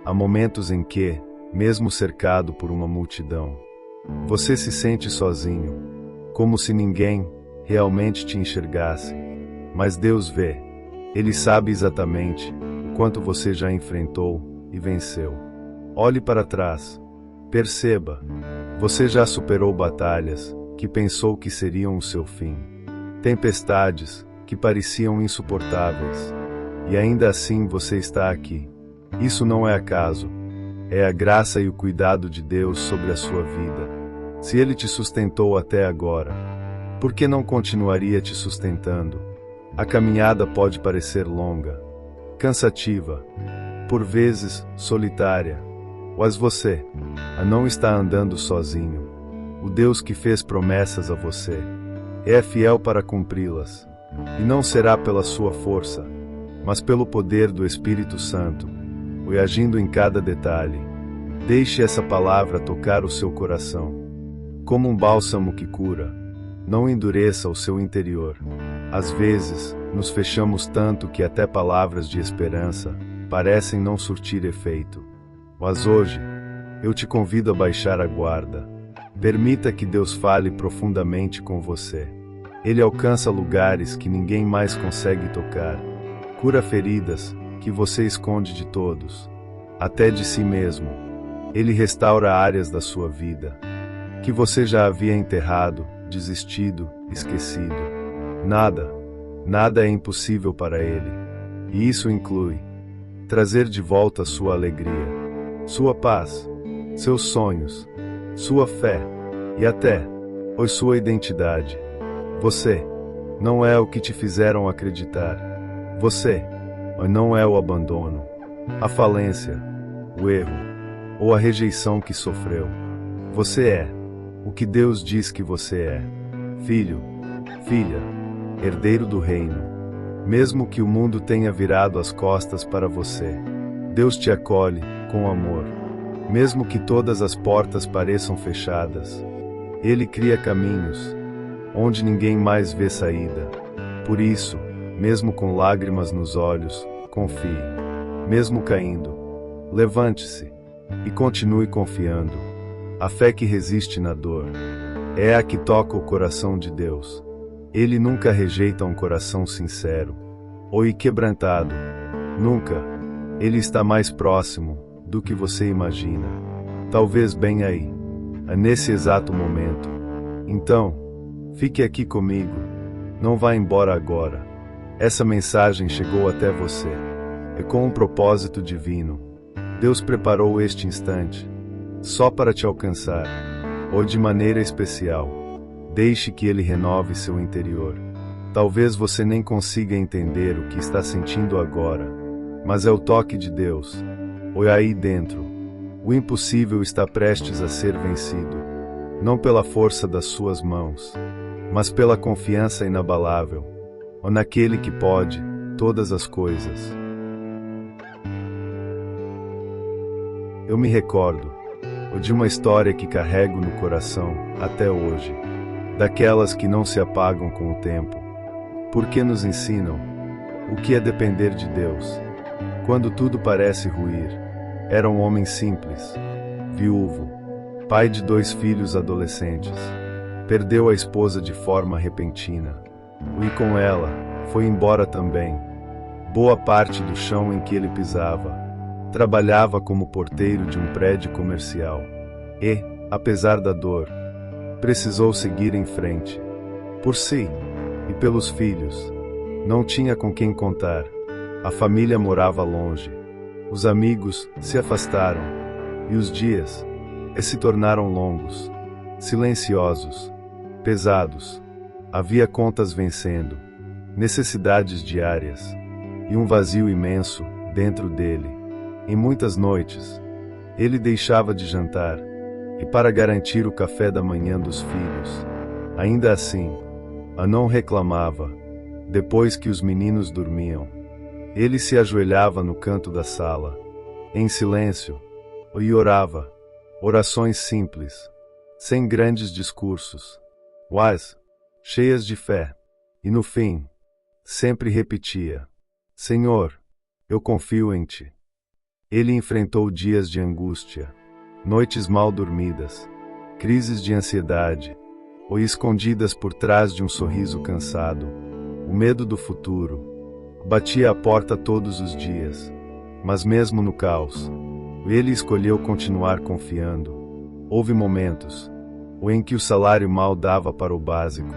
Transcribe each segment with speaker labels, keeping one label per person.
Speaker 1: Há momentos em que, mesmo cercado por uma multidão, você se sente sozinho, como se ninguém realmente te enxergasse. Mas Deus vê. Ele sabe exatamente o quanto você já enfrentou e venceu. Olhe para trás. Perceba. Você já superou batalhas que pensou que seriam o seu fim. Tempestades que pareciam insuportáveis. E ainda assim você está aqui. Isso não é acaso. É a graça e o cuidado de Deus sobre a sua vida. Se Ele te sustentou até agora, por que não continuaria te sustentando? A caminhada pode parecer longa, cansativa, por vezes solitária, mas você não está andando sozinho. O Deus que fez promessas a você é fiel para cumpri-las, e não será pela sua força, mas pelo poder do Espírito Santo, e agindo em cada detalhe. Deixe essa palavra tocar o seu coração, como um bálsamo que cura. Não endureça o seu interior. Às vezes, nos fechamos tanto que até palavras de esperança parecem não surtir efeito. Mas hoje, eu te convido a baixar a guarda. Permita que Deus fale profundamente com você. Ele alcança lugares que ninguém mais consegue tocar. Cura feridas que você esconde de todos, até de si mesmo. Ele restaura áreas da sua vida que você já havia enterrado, desistido, esquecido. Nada é impossível para Ele. E isso inclui trazer de volta sua alegria, sua paz, seus sonhos, sua fé e até sua identidade. Você não é o que te fizeram acreditar. Você não é o abandono, a falência, o erro ou a rejeição que sofreu. Você é o que Deus diz que você é: filho, filha, herdeiro do reino. Mesmo que o mundo tenha virado as costas para você, Deus te acolhe com amor. Mesmo que todas as portas pareçam fechadas, Ele cria caminhos onde ninguém mais vê saída. Por isso, mesmo com lágrimas nos olhos, confie. Mesmo caindo, levante-se e continue confiando. A fé que resiste na dor é a que toca o coração de Deus. Ele nunca rejeita um coração sincero ou quebrantado. Nunca. Ele está mais próximo do que você imagina. Talvez bem aí, nesse exato momento. Então, fique aqui comigo. Não vá embora agora. Essa mensagem chegou até você. É com um propósito divino. Deus preparou este instante só para te alcançar, ou de maneira especial. Deixe que Ele renove seu interior. Talvez você nem consiga entender o que está sentindo agora, mas é o toque de Deus. Ou aí dentro. O impossível está prestes a ser vencido, não pela força das suas mãos, mas pela confiança inabalável, ou naquele que pode todas as coisas. Eu me recordo de uma história que carrego no coração até hoje, daquelas que não se apagam com o tempo, porque nos ensinam o que é depender de Deus. Quando tudo parece ruir, era um homem simples, viúvo, pai de 2 filhos adolescentes. Perdeu a esposa de forma repentina, e com ela foi embora também boa parte do chão em que ele pisava. Trabalhava como porteiro de um prédio comercial e, apesar da dor, precisou seguir em frente. Por si e pelos filhos. Não tinha com quem contar. A família morava longe. Os amigos se afastaram. E os dias se tornaram longos, silenciosos, pesados. Havia contas vencendo, necessidades diárias e um vazio imenso dentro dele. Em muitas noites, ele deixava de jantar, e para garantir o café da manhã dos filhos. Ainda assim, não reclamava. Depois que os meninos dormiam, ele se ajoelhava no canto da sala, em silêncio, e orava. Orações simples, sem grandes discursos, mas cheias de fé. E no fim, sempre repetia: Senhor, eu confio em Ti. Ele enfrentou dias de angústia, noites mal dormidas, crises de ansiedade, ou escondidas por trás de um sorriso cansado. O medo do futuro batia à porta todos os dias, mas mesmo no caos, ele escolheu continuar confiando. Houve momentos em que o salário mal dava para o básico,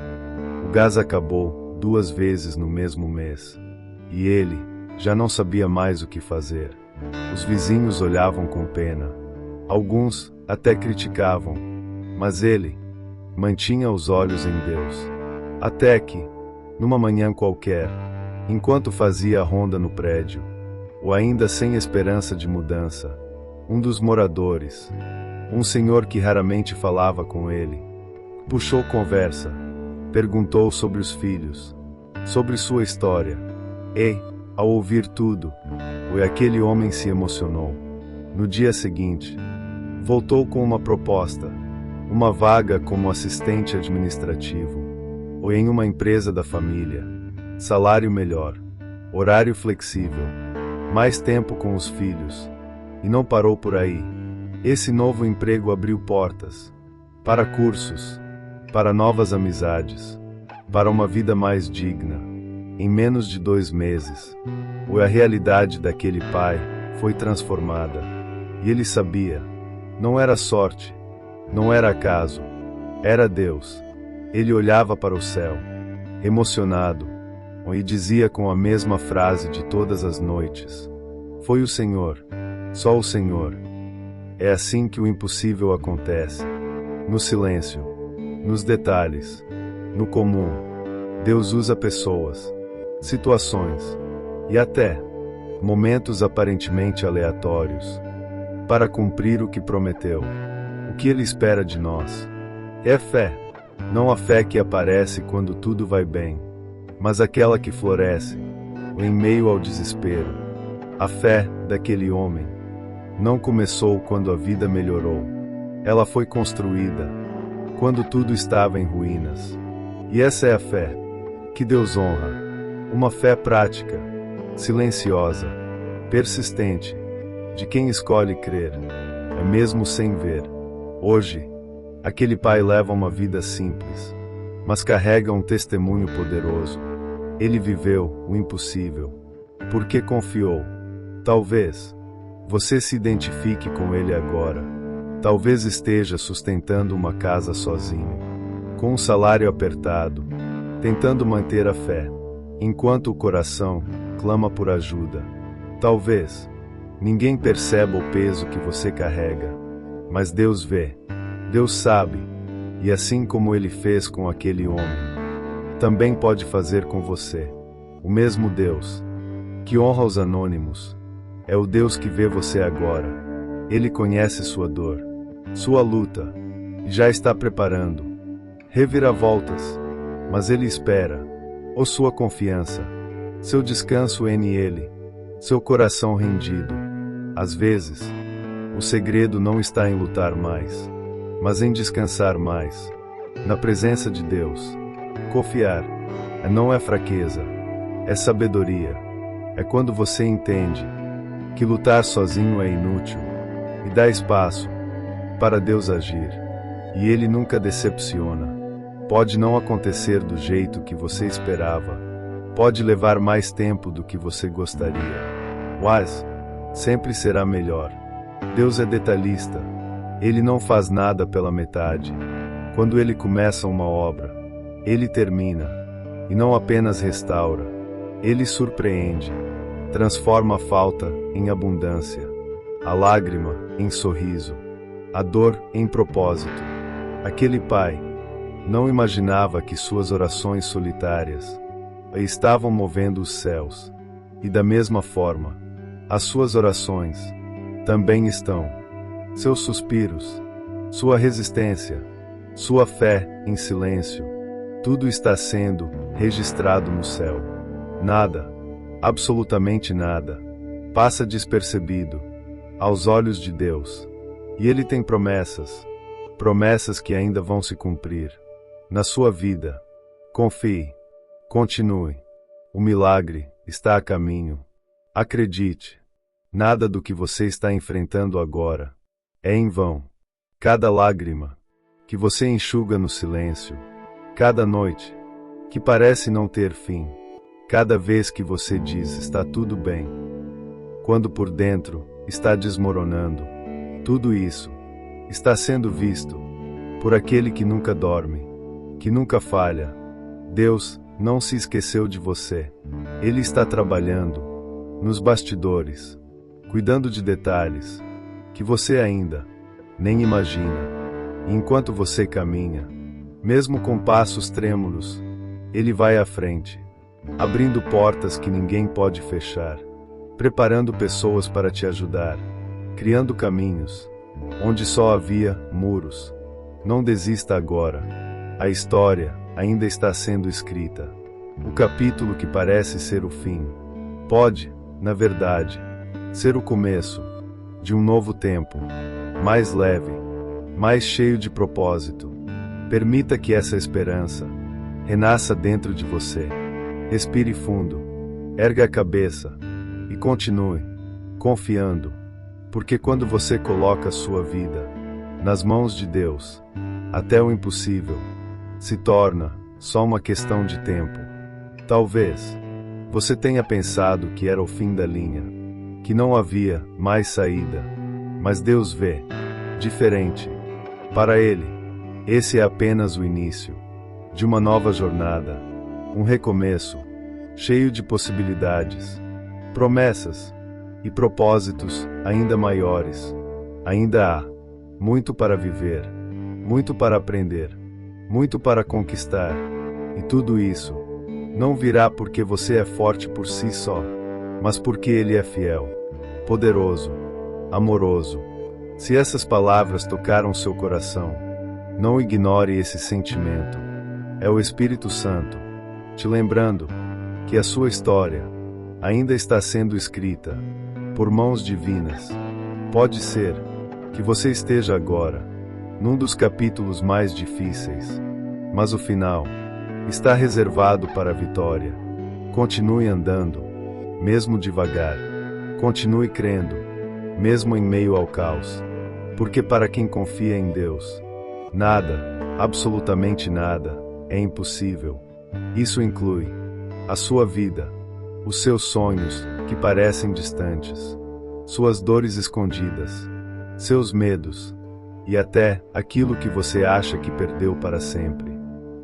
Speaker 1: o gás acabou 2 vezes no mesmo mês, e ele já não sabia mais o que fazer. Os vizinhos olhavam com pena, alguns até criticavam, mas ele mantinha os olhos em Deus. Até que, numa manhã qualquer, enquanto fazia a ronda no prédio, ou ainda sem esperança de mudança, um dos moradores, um senhor que raramente falava com ele, puxou conversa, perguntou sobre os filhos, sobre sua história, e, ao ouvir tudo, aquele homem se emocionou. No dia seguinte, voltou com uma proposta, uma vaga como assistente administrativo, ou em uma empresa da família, salário melhor, horário flexível, mais tempo com os filhos. E não parou por aí. Esse novo emprego abriu portas para cursos, para novas amizades, para uma vida mais digna. Em menos de 2 meses, a realidade daquele pai foi transformada. E ele sabia, não era sorte, não era acaso, era Deus. Ele olhava para o céu, emocionado, e dizia com a mesma frase de todas as noites: foi o Senhor, só o Senhor. É assim que o impossível acontece. No silêncio, nos detalhes, no comum. Deus usa pessoas, situações e até momentos aparentemente aleatórios para cumprir o que prometeu. O que Ele espera de nós é fé, não a fé que aparece quando tudo vai bem, mas aquela que floresce em meio ao desespero. A fé daquele homem não começou quando a vida melhorou. Ela foi construída quando tudo estava em ruínas. E essa é a fé que Deus honra. Uma fé prática, silenciosa, persistente, de quem escolhe crer, mesmo sem ver. Hoje, aquele pai leva uma vida simples, mas carrega um testemunho poderoso. Ele viveu o impossível, porque confiou. Talvez você se identifique com ele agora. Talvez esteja sustentando uma casa sozinho, com um salário apertado, tentando manter a fé, enquanto o coração clama por ajuda. Talvez ninguém perceba o peso que você carrega, mas Deus vê, Deus sabe, e assim como Ele fez com aquele homem, também pode fazer com você. O mesmo Deus que honra os anônimos é o Deus que vê você agora. Ele conhece sua dor, sua luta, e já está preparando reviravoltas, mas Ele espera sua confiança, seu descanso em Ele, seu coração rendido. Às vezes, o segredo não está em lutar mais, mas em descansar mais, na presença de Deus. Confiar não é fraqueza, é sabedoria. É quando você entende que lutar sozinho é inútil e dá espaço para Deus agir. E Ele nunca decepciona. Pode não acontecer do jeito que você esperava. Pode levar mais tempo do que você gostaria. Mas sempre será melhor. Deus é detalhista. Ele não faz nada pela metade. Quando Ele começa uma obra, Ele termina. E não apenas restaura. Ele surpreende. Transforma a falta em abundância, a lágrima em sorriso, a dor em propósito. Aquele pai não imaginava que suas orações solitárias estavam movendo os céus. E da mesma forma, as suas orações também estão. Seus suspiros, sua resistência, sua fé em silêncio, tudo está sendo registrado no céu. Nada, absolutamente nada, passa despercebido aos olhos de Deus. E Ele tem promessas, promessas que ainda vão se cumprir na sua vida. Confie, continue. O milagre está a caminho. Acredite. Nada do que você está enfrentando agora é em vão. Cada lágrima que você enxuga no silêncio, cada noite que parece não ter fim, cada vez que você diz está tudo bem, quando por dentro está desmoronando, tudo isso está sendo visto por aquele que nunca dorme, que nunca falha. Deus não se esqueceu de você. Ele está trabalhando nos bastidores, cuidando de detalhes que você ainda nem imagina. E enquanto você caminha, mesmo com passos trêmulos, Ele vai à frente, abrindo portas que ninguém pode fechar, preparando pessoas para te ajudar, criando caminhos onde só havia muros. Não desista agora. A história ainda está sendo escrita. O capítulo que parece ser o fim pode, na verdade, ser o começo de um novo tempo, mais leve, mais cheio de propósito. Permita que essa esperança renasça dentro de você. Respire fundo, erga a cabeça e continue confiando, porque quando você coloca sua vida nas mãos de Deus, até o impossível se torna só uma questão de tempo. Talvez você tenha pensado que era o fim da linha, que não havia mais saída, mas Deus vê diferente. Para Ele, esse é apenas o início de uma nova jornada, um recomeço cheio de possibilidades, promessas e propósitos ainda maiores. Ainda há muito para viver, muito para aprender, muito para conquistar, e tudo isso não virá porque você é forte por si só, mas porque Ele é fiel, poderoso, amoroso. Se essas palavras tocaram seu coração, não ignore esse sentimento. É o Espírito Santo te lembrando que a sua história ainda está sendo escrita por mãos divinas. Pode ser que você esteja agora num dos capítulos mais difíceis, mas o final está reservado para a vitória. Continue andando, mesmo devagar. Continue crendo, mesmo em meio ao caos. Porque para quem confia em Deus, nada, absolutamente nada, é impossível. Isso inclui a sua vida, os seus sonhos que parecem distantes, suas dores escondidas, seus medos, e até aquilo que você acha que perdeu para sempre.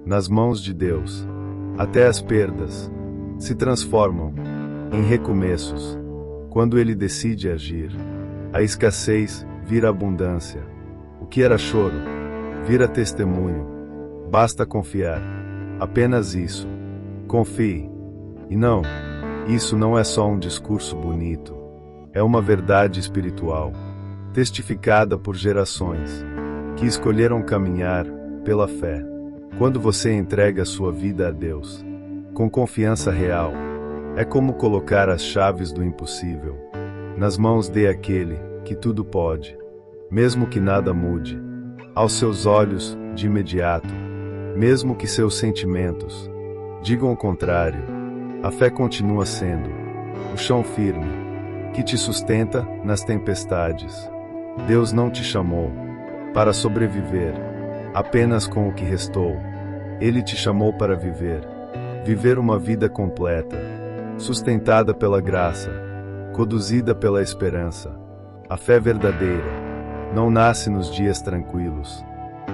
Speaker 1: Nas mãos de Deus, até as perdas se transformam em recomeços. Quando Ele decide agir, a escassez vira abundância. O que era choro vira testemunho. Basta confiar. Apenas isso. Confie. E não, isso não é só um discurso bonito. É uma verdade espiritual, testificada por gerações que escolheram caminhar pela fé. Quando você entrega sua vida a Deus, com confiança real, é como colocar as chaves do impossível nas mãos de aquele que tudo pode, mesmo que nada mude aos seus olhos de imediato, mesmo que seus sentimentos digam o contrário. A fé continua sendo o chão firme que te sustenta nas tempestades. Deus não te chamou para sobreviver apenas com o que restou. Ele te chamou para viver uma vida completa, sustentada pela graça, conduzida pela esperança. A fé verdadeira não nasce nos dias tranquilos.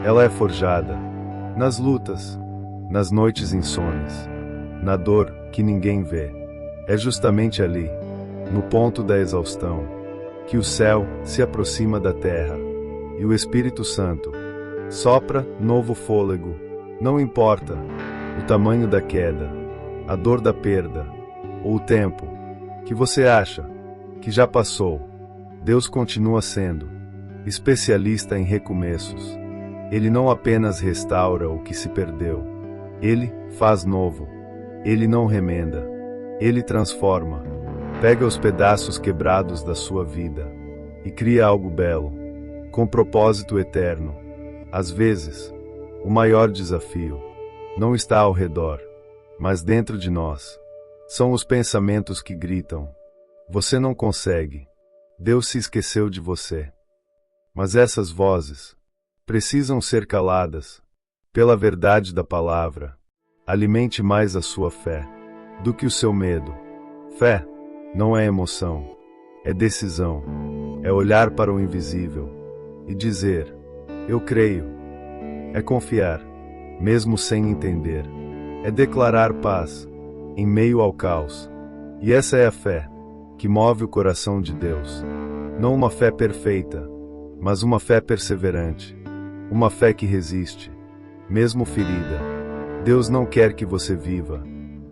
Speaker 1: Ela é forjada nas lutas, nas noites insones, na dor que ninguém vê. É justamente ali, no ponto da exaustão, que o céu se aproxima da terra, e o Espírito Santo sopra novo fôlego. Não importa o tamanho da queda, a dor da perda, ou o tempo que você acha que já passou, Deus continua sendo especialista em recomeços. Ele não apenas restaura o que se perdeu, Ele faz novo. Ele não remenda, Ele transforma. Pega os pedaços quebrados da sua vida e cria algo belo, com propósito eterno. Às vezes, o maior desafio não está ao redor, mas dentro de nós. São os pensamentos que gritam: você não consegue, Deus se esqueceu de você. Mas essas vozes precisam ser caladas pela verdade da palavra. Alimente mais a sua fé do que o seu medo. Fé não é emoção, é decisão. É olhar para o invisível e dizer: eu creio. É confiar, mesmo sem entender. É declarar paz em meio ao caos. E essa é a fé que move o coração de Deus. Não uma fé perfeita, mas uma fé perseverante. Uma fé que resiste, mesmo ferida. Deus não quer que você viva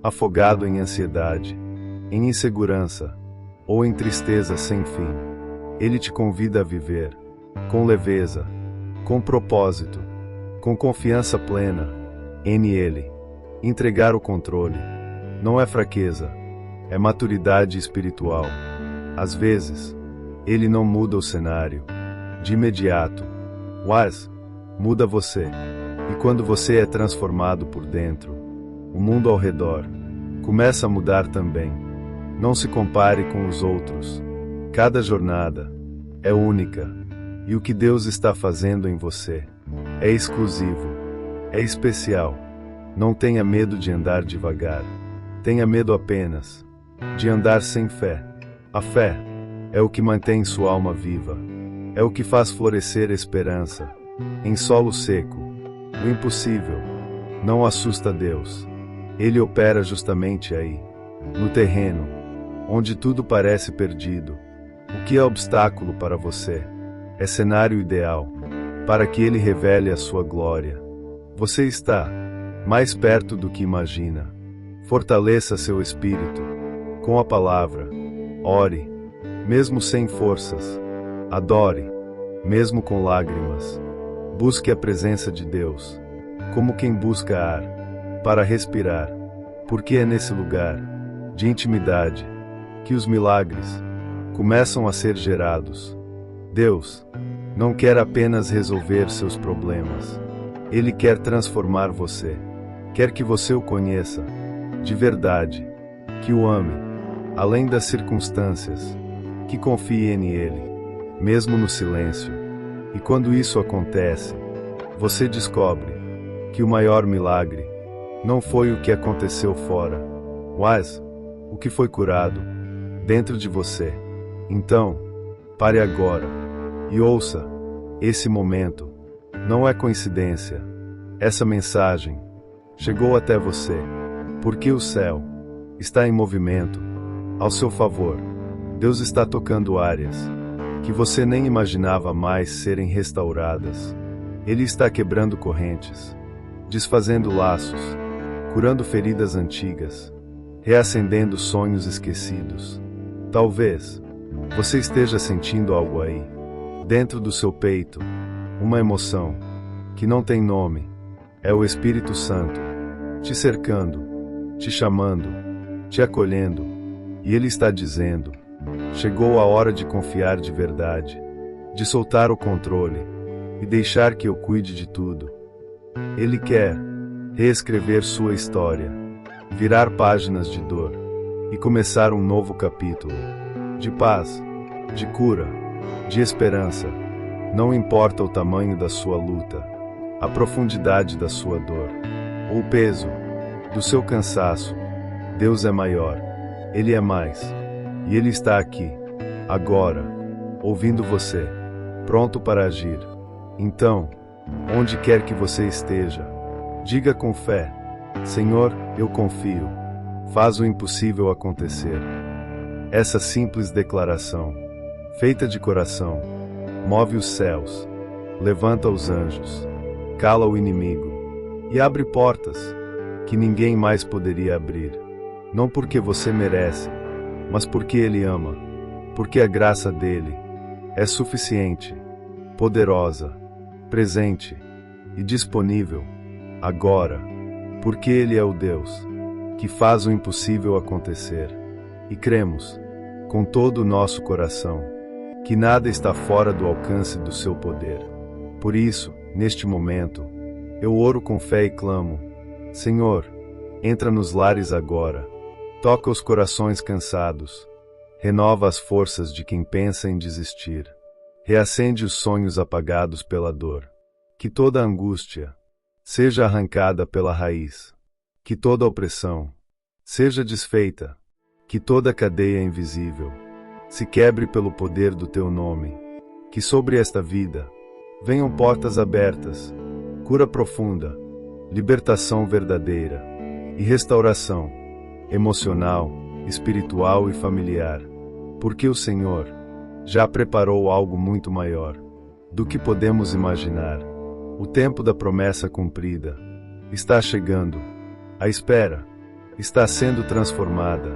Speaker 1: afogado em ansiedade, em insegurança ou em tristeza sem fim. Ele te convida a viver com leveza, com propósito, com confiança plena nele. Entregar o controle não é fraqueza, é maturidade espiritual. Às vezes, ele não muda o cenário de imediato, mas muda você. E quando você é transformado por dentro, o mundo ao redor começa a mudar também. Não se compare com os outros. Cada jornada é única, e o que Deus está fazendo em você é exclusivo, é especial. Não tenha medo de andar devagar. Tenha medo apenas de andar sem fé. A fé é o que mantém sua alma viva. É o que faz florescer esperança em solo seco. O impossível não assusta Deus. Ele opera justamente aí, no terreno, onde tudo parece perdido. O que é obstáculo para você é cenário ideal para que Ele revele a sua glória. Você está mais perto do que imagina. Fortaleça seu espírito com a palavra. Ore, mesmo sem forças. Adore, mesmo com lágrimas. Busque a presença de Deus, como quem busca ar para respirar, porque é nesse lugar de intimidade que os milagres começam a ser gerados. Deus não quer apenas resolver seus problemas. Ele quer transformar você. Quer que você o conheça de verdade, que o ame, além das circunstâncias, que confie nele, mesmo no silêncio. E quando isso acontece, você descobre que o maior milagre não foi o que aconteceu fora, mas o que foi curado dentro de você. Então, pare agora e ouça. Esse momento não é coincidência. Essa mensagem chegou até você porque o céu está em movimento ao seu favor. Deus está tocando áreas que você nem imaginava mais serem restauradas. Ele está quebrando correntes, desfazendo laços, curando feridas antigas, reacendendo sonhos esquecidos. Talvez você esteja sentindo algo aí, dentro do seu peito, uma emoção que não tem nome. É o Espírito Santo te cercando, te chamando, te acolhendo, e Ele está dizendo: chegou a hora de confiar de verdade, de soltar o controle e deixar que eu cuide de tudo. Ele quer reescrever sua história, virar páginas de dor e começar um novo capítulo de paz, de cura, de esperança. Não importa o tamanho da sua luta, a profundidade da sua dor, ou o peso do seu cansaço, Deus é maior, Ele é mais, e Ele está aqui, agora, ouvindo você, pronto para agir. Então, onde quer que você esteja, diga com fé: Senhor, eu confio, faz o impossível acontecer. Essa simples declaração, feita de coração, move os céus, levanta os anjos, cala o inimigo e abre portas que ninguém mais poderia abrir. Não porque você merece, mas porque Ele ama, porque a graça dele é suficiente, poderosa, presente e disponível agora, porque Ele é o Deus que faz o impossível acontecer. E cremos, com todo o nosso coração, que nada está fora do alcance do seu poder. Por isso, neste momento, eu oro com fé e clamo: Senhor, entra nos lares agora, toca os corações cansados, renova as forças de quem pensa em desistir, reacende os sonhos apagados pela dor. Que toda angústia seja arrancada pela raiz, que toda opressão seja desfeita, que toda cadeia invisível se quebre pelo poder do teu nome, que sobre esta vida venham portas abertas, cura profunda, libertação verdadeira e restauração emocional, espiritual e familiar, porque o Senhor já preparou algo muito maior do que podemos imaginar. O tempo da promessa cumprida está chegando. A espera está sendo transformada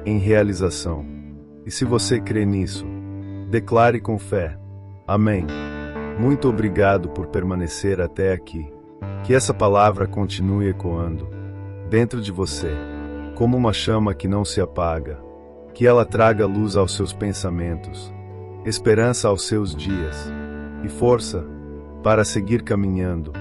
Speaker 1: em realização. E se você crê nisso, declare com fé. Amém. Muito obrigado por permanecer até aqui. Que essa palavra continue ecoando dentro de você, como uma chama que não se apaga. Que ela traga luz aos seus pensamentos, esperança aos seus dias e força para seguir caminhando.